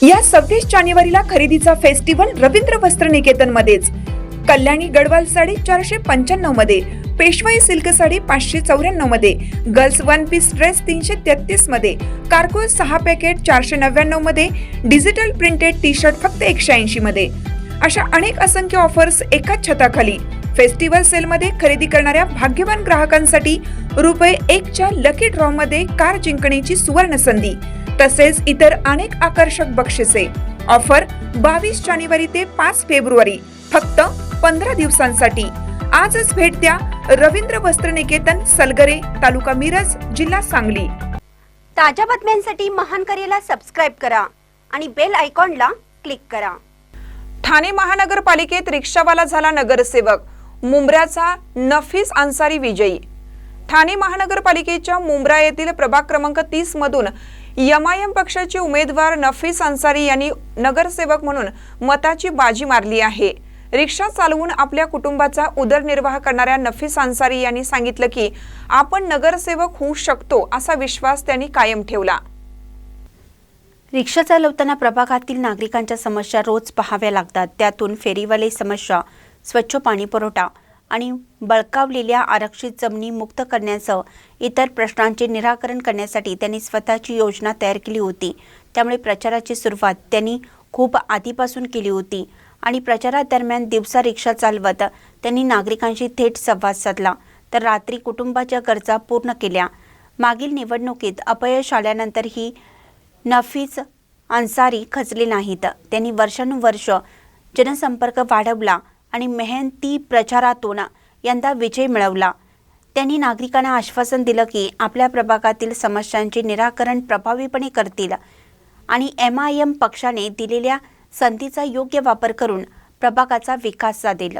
या 26 जानेवारीला खरेदीचा फेस्टिवल रवींद्र वस्त्र निकेतन मध्येच। कल्याणी गडवाल साडी 495 मध्ये, पेशवाई सिल्क साडी 594 मध्ये, गर्ल्स वन पीस ड्रेस 333 मध्ये, कार्गो 6 पॅकेट 499 मध्ये, डिजिटल प्रिंटेड टी शर्ट फक्त 180 मध्ये। अशा अनेक असंख्य ऑफर्स एकाच छताखाली। फेस्टिवल सेल मध्ये खरेदी करणाऱ्या भाग्यवान ग्राहकांसाठी ₹1 च्या लकी ड्रॉ मध्ये कार जिंकण्याची सुवर्ण संधी, तसेच इतर अनेक आकर्षक बक्षिसे। ऑफर 22 जानेवारी ते 5 फेब्रुवारी, फक्त 15 दिवसांसाठी। आजच भेट द्या रवींद्र वस्त्र निकेतन, सलगरे, तालुका मिरज, जिल्हा सांगली। ताज्या बातम्यांसाठी महान करेला सबस्क्राइब करा आणि बेल आयकॉनला क्लिक करा। ठाणे महानगरपालिकेत रिक्षावाला झाला नगरसेवक, मुंब्र्याचा नफीस अन्सारी विजयी। ठाणे महानगरपालिकेच्या मुंब्रा येथील प्रभाग क्रमांक 30 मधून एमआयएम पक्षाचे उमेदवार नफीस अन्सारी यांनी नगरसेवक म्हणून मताची बाजी मारली आहे। रिक्षा चालवून आपल्या कुटुंबाचा उदरनिर्वाह करणाऱ्या नफीस अन्सारी यांनी सांगितलं की आपण नगरसेवक होऊ शकतो असा विश्वास त्यांनी कायम ठेवला। रिक्षा चालवताना प्रभागातील नागरिकांच्या समस्या रोज पाहाव्या लागतात। त्यातून फेरीवाले समस्या, स्वच्छ पाणी पुरवठा आणि बळकावलेल्या आरक्षित जमिनी मुक्त करण्यासह इतर प्रश्नांचे निराकरण करण्यासाठी त्यांनी स्वतःची योजना तयार केली होती। त्यामुळे प्रचाराची सुरुवात त्यांनी खूप आधीपासून केली होती आणि प्रचारादरम्यान दिवसा रिक्षा चालवत त्यांनी नागरिकांशी थेट संवाद साधला, तर रात्री कुटुंबाच्या गरजा पूर्ण केल्या। मागील निवडणुकीत अपयश आल्यानंतरही नफीस अन्सारी खचले नाहीत। त्यांनी वर्षानुवर्ष जनसंपर्क वाढवला आणि मेहनती प्रचारातून यंदा विजय मिळवला। त्यांनी नागरिकांना आश्वासन दिलं की आपल्या प्रभागातील समस्यांचे निराकरण प्रभावीपणे करतील आणि एमआयएम पक्षाने दिलेल्या संधीचा योग्य वापर करून प्रभागाचा विकास साधेल।